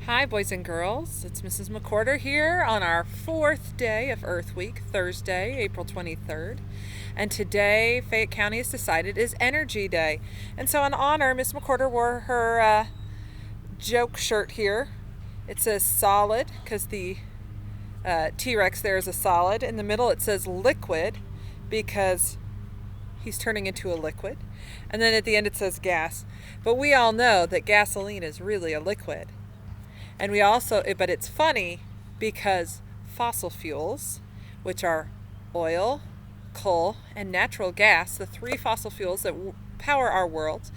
Hi, boys and girls. It's Mrs. McWhorter here on our fourth day of Earth Week, Thursday, April 23rd. And today, Fayette County has decided is Energy Day. And so, in honor, Miss McWhorter wore her joke shirt here. It says solid because the T-Rex there is a solid. In the middle, it says liquid because he's turning into a liquid. And then at the end, it says gas. But we all know that gasoline is really a liquid. And but it's funny because fossil fuels, which are oil, coal, and natural gas, the three fossil fuels that power our world,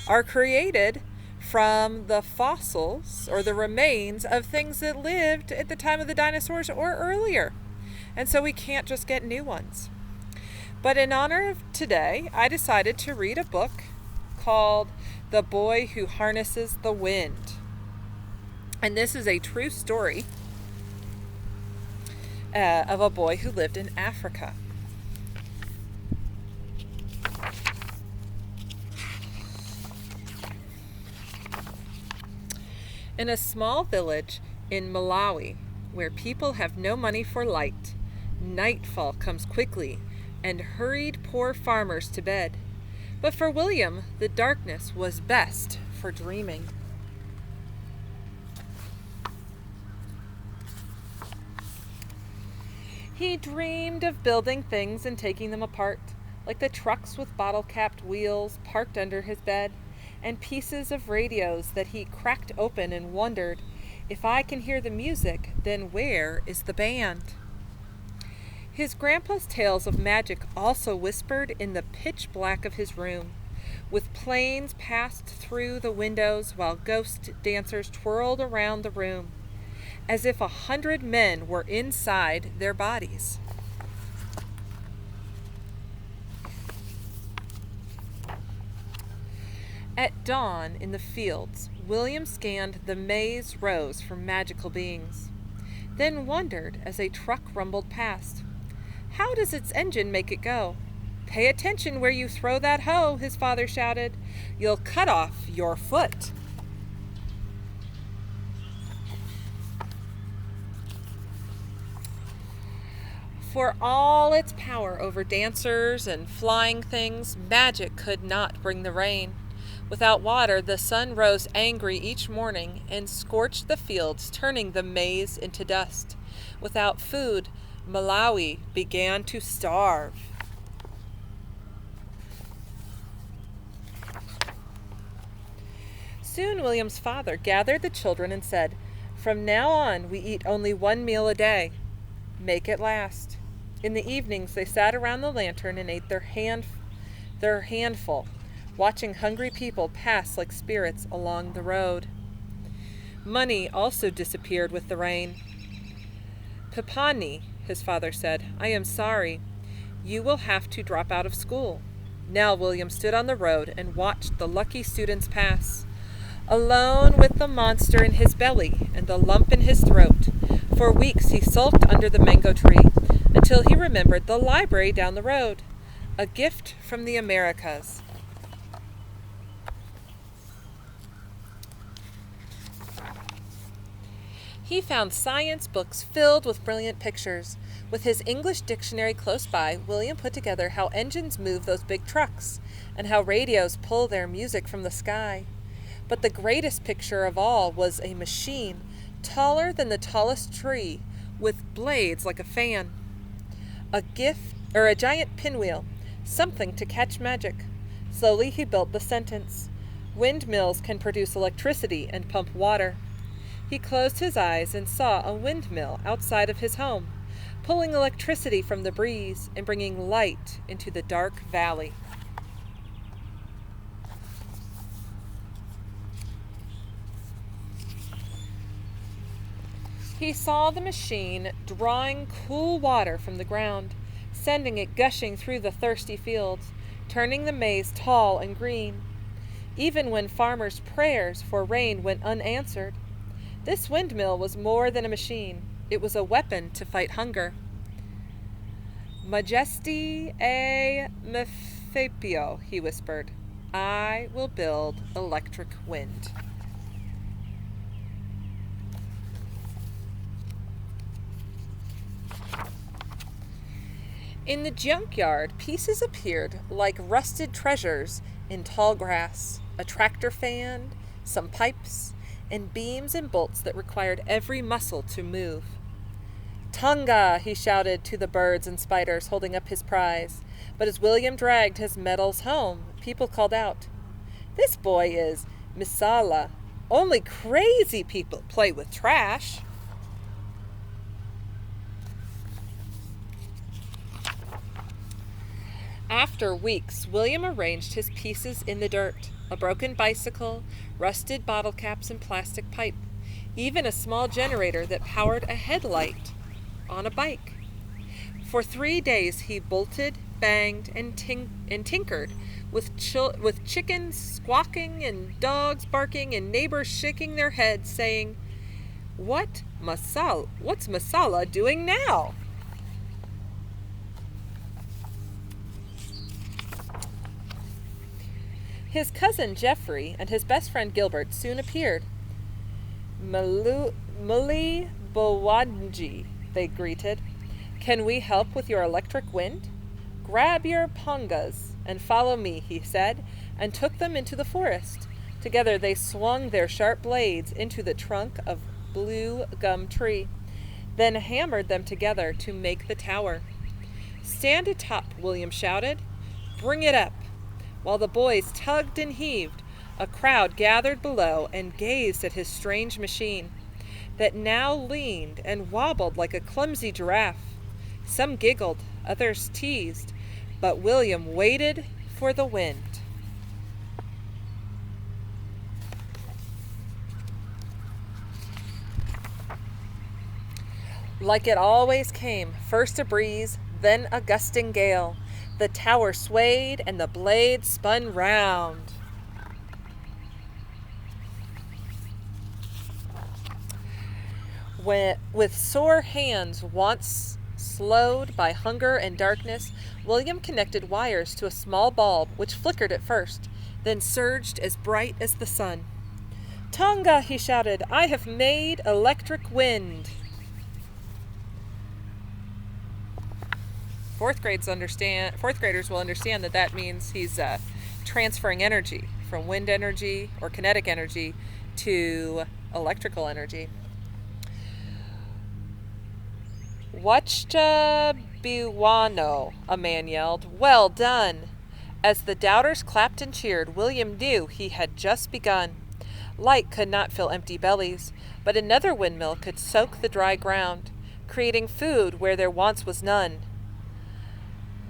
are created from the fossils or the remains of things that lived at the time of the dinosaurs or earlier. And so we can't just get new ones. But in honor of today, I decided to read a book called The Boy Who Harnesses the Wind. And this is a true story of a boy who lived in Africa. In a small village in Malawi, where people have no money for light, nightfall comes quickly and hurried poor farmers to bed. But for William, the darkness was best for dreaming. He dreamed of building things and taking them apart, like the trucks with bottle-capped wheels parked under his bed, and pieces of radios that he cracked open and wondered, if I can hear the music, then where is the band? His grandpa's tales of magic also whispered in the pitch black of his room, with planes passed through the windows while ghost dancers twirled around the room, as if 100 men were inside their bodies. At dawn in the fields, William scanned the maze rows for magical beings, then wondered as a truck rumbled past. How does its engine make it go? Pay attention where you throw that hoe, his father shouted. You'll cut off your foot. For all its power over dancers and flying things, magic could not bring the rain. Without water, the sun rose angry each morning and scorched the fields, turning the maize into dust. Without food, Malawi began to starve. Soon William's father gathered the children and said, "From now on, we eat only one meal a day. Make it last." In the evenings, they sat around the lantern and ate their handful, watching hungry people pass like spirits along the road. Money also disappeared with the rain. "Papani," his father said, "I am sorry. You will have to drop out of school." Now William stood on the road and watched the lucky students pass, alone with the monster in his belly and the lump in his throat. For weeks he sulked under the mango tree until he remembered the library down the road, a gift from the Americas. He found science books filled with brilliant pictures. With his English dictionary close by, William put together how engines move those big trucks and how radios pull their music from the sky. But the greatest picture of all was a machine taller than the tallest tree, with blades like a fan. A giant pinwheel, something to catch magic. Slowly he built the sentence. Windmills can produce electricity and pump water. He closed his eyes and saw a windmill outside of his home, pulling electricity from the breeze and bringing light into the dark valley. He saw the machine drawing cool water from the ground, sending it gushing through the thirsty fields, turning the maize tall and green, even when farmers' prayers for rain went unanswered. This windmill was more than a machine. It was a weapon to fight hunger. "Majesti e Mefapio," he whispered. "I will build electric wind." In the junkyard, pieces appeared like rusted treasures in tall grass, a tractor fan, some pipes, and beams and bolts that required every muscle to move. Tonga, he shouted to the birds and spiders, holding up his prize. But as William dragged his metals home, people called out, "This boy is Misala. Only crazy people play with trash." After weeks, William arranged his pieces in the dirt: a broken bicycle, rusted bottle caps and plastic pipe, even a small generator that powered a headlight on a bike. For 3 days he bolted, banged, and tinkered, with chickens squawking and dogs barking and neighbors shaking their heads, saying, What's Masala doing now?" His cousin Geoffrey and his best friend Gilbert soon appeared. "Muli Bawanji," they greeted. "Can we help with your electric wind?" "Grab your pongas and follow me," he said, and took them into the forest. Together they swung their sharp blades into the trunk of blue gum tree, then hammered them together to make the tower. "Stand atop," William shouted. "Bring it up." While the boys tugged and heaved, a crowd gathered below and gazed at his strange machine that now leaned and wobbled like a clumsy giraffe. Some giggled, others teased, but William waited for the wind. Like it always came, first a breeze, then a gusting gale. The tower swayed and the blades spun round. With sore hands once slowed by hunger and darkness, William connected wires to a small bulb which flickered at first, then surged as bright as the sun. "Tonga," he shouted, "I have made electric wind." Fourth graders will understand that means he's transferring energy from wind energy or kinetic energy to electrical energy. "Wachcha biwano," a man yelled. "Well done." As the doubters clapped and cheered, William knew he had just begun. Light could not fill empty bellies, but another windmill could soak the dry ground, creating food where there once was none.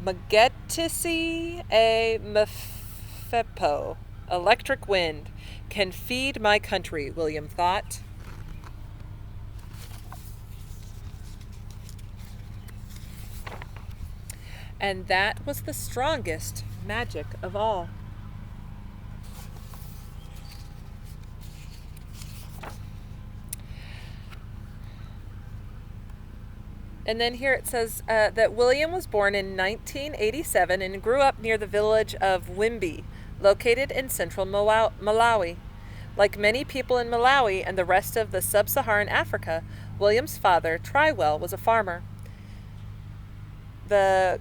"Magetisi a mfepo," electric wind, "can feed my country," William thought. And that was the strongest magic of all. And then here it says that William was born in 1987 and grew up near the village of Wimby, located in central Malawi. Like many people in Malawi and the rest of the sub-Saharan Africa, William's father, Trywell, was a farmer. The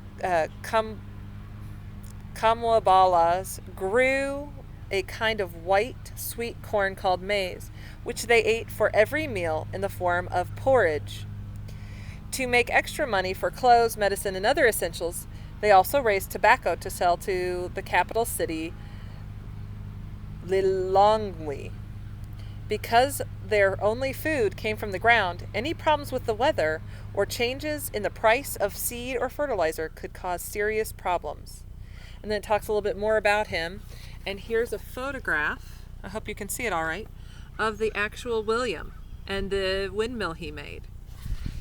Kamwabalas grew a kind of white, sweet corn called maize, which they ate for every meal in the form of porridge. To make extra money for clothes, medicine, and other essentials, they also raised tobacco to sell to the capital city, Lilongwe. Because their only food came from the ground, any problems with the weather or changes in the price of seed or fertilizer could cause serious problems. And then it talks a little bit more about him. And here's a photograph, I hope you can see it all right, of the actual William and the windmill he made.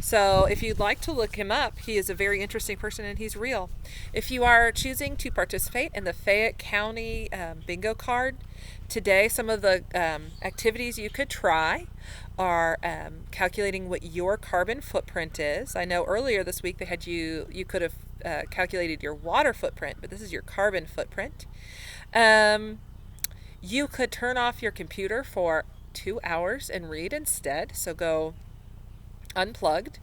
So if you'd like to look him up, he is a very interesting person and he's real. If you are choosing to participate in the Fayette County bingo card today, some of the activities you could try are calculating what your carbon footprint is. I know earlier this week they had you could have calculated your water footprint, but this is your carbon footprint. You could turn off your computer for 2 hours and read instead. So go unplugged.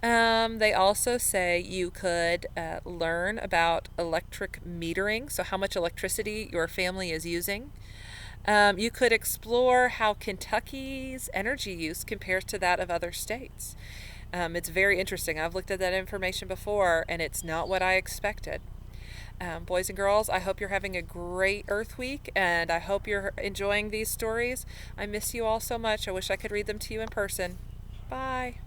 They also say you could learn about electric metering, so how much electricity your family is using. You could explore how Kentucky's energy use compares to that of other states. It's very interesting. I've looked at that information before, and it's not what I expected. Boys and girls, I hope you're having a great Earth Week, and I hope you're enjoying these stories. I miss you all so much. I wish I could read them to you in person. Bye.